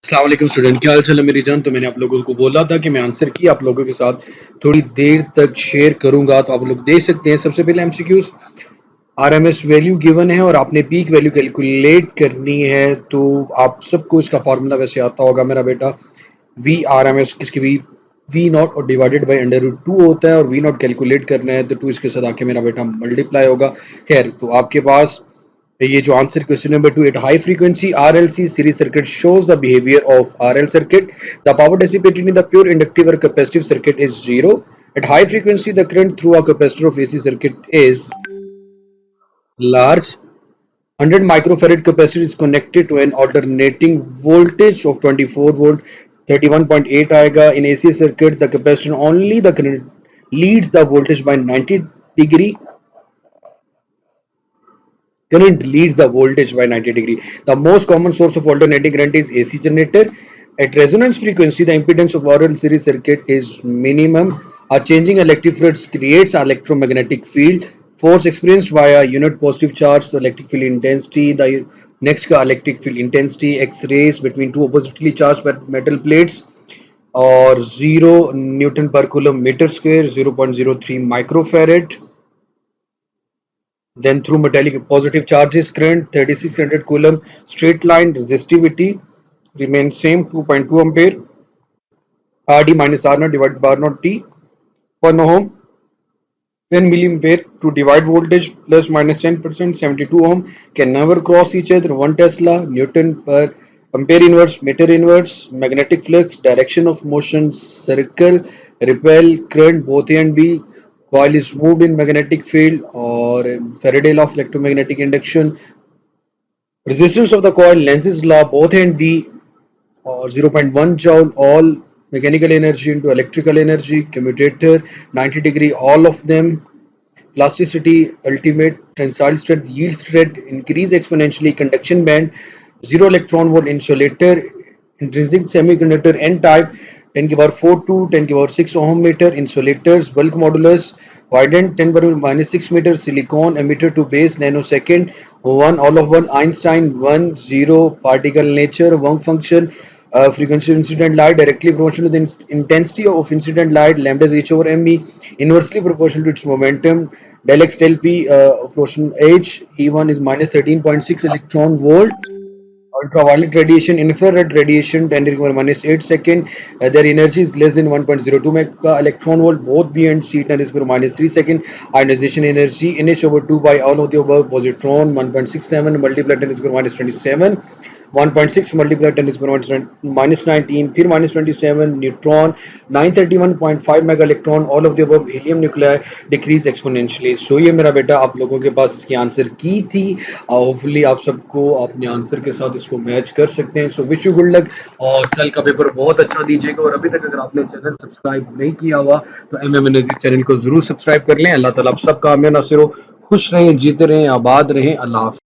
अस्सलाम वालेकुम स्टूडेंट, क्या हाल चाल है मेरी जान। तो मैंने आप लोगों को बोला था कि मैं आंसर की आप लोगों के साथ थोड़ी देर तक शेयर करूंगा, तो आप लोग देख सकते हैं। सबसे पहले एमसीक्यूज आरएमएस वैल्यू गिवन है और आपने पीक वैल्यू कैलकुलेट करनी है। तो आप सबको इसका फार्मूला वैसे आता होगा मेरा बेटा। वी आर एम एस किसकी वी नॉट और divided by under root two होता है, और वी नॉट कैलकुलेट करना है तो टू इसके साथ आके मेरा बेटा मल्टीप्लाई होगा। खैर, तो आपके पास ये जो answer question number 2, at high frequency RLC series circuit shows the behavior of RL circuit. The power dissipated in the pure inductive or capacitive circuit is zero. At high frequency, the current through a capacitor of AC circuit is large. 100 microfarad capacitor is connected to an alternating voltage of 24 volt. 31.8 आएगा. In AC circuit, the capacitor only the current leads the voltage by 90 degree. Current leads the voltage by 90 degree. The most common source of alternating current is AC generator. At resonance frequency, the impedance of RL series circuit is minimum. A changing electric field creates an electromagnetic field. Force experienced via unit positive charge, so electric field intensity. The next electric field intensity, X-rays between two oppositely charged metal plates, or 0 Newton per coulomb meter square, 0.03 microfarad. Then through metallic positive charges, current 3600 coulomb, straight line resistivity remains same, 2.2 ampere. RD minus R naught divided by R naught T 1 ohm, 10 milliampere. To divide voltage plus minus 10%, 72 ohm can never cross each other. 1 Tesla, Newton per ampere inverse, meter inverse. Magnetic flux, direction of motion, circle, repel, current both A and B. Coil is moved in magnetic field, or Faraday law of electromagnetic induction. Resistance of the coil, Lenz's law, both A and B, or 0.1 joule. All mechanical energy into electrical energy. Commutator, 90 degree, all of them. Plasticity, ultimate tensile strength, yield strength increase exponentially. Conduction band, 0 electron volt insulator. Intrinsic semiconductor N type, 10 की power 4 to 10 की power 6 ohm meter. Insulators, bulk modulus widened 10 power minus 6 meter. Silicon emitter to base nanosecond, 1 all of 1. Einstein 1 0. Particle nature, Wong function. Frequency of incident light directly proportional to the intensity of incident light. Lambda is h over me, inversely proportional to its momentum. Del x del p, proportional h. E1 is minus 13.6 electron volt. Ultraviolet radiation, infrared radiation, 10 to the power minus 8 second. Their energy is less than 1.02 mega electron volt. Both B and C, 10 to the power minus 3 second. Ionization energy, NH over 2 by all of the above. Positron 1.67 multiplied 10 to the power minus 27. 1.6 multiplied 10 to the power minus 19, फिर minus 27. Neutron 931.5 mega electron, all of the above. Helium nuclei decrease exponentially. So ये मेरा बेटा आप लोगों के पास इसकी answer की थी। होपफुली आप सबको अपने आंसर के साथ इसको मैच कर सकते हैं। So wish you good luck, और कल का पेपर बहुत अच्छा दीजिएगा। और अभी तक अगर आपने चैनल सब्सक्राइब नहीं किया हुआ तो एमएम नज़ीर चैनल को जरूर सब्सक्राइब कर लें। अल्लाह ताला आप सबका आमीन नासिर हो। खुश रहें, जीते रहें, आबाद रहें। अल्लाह हाफ़िज़।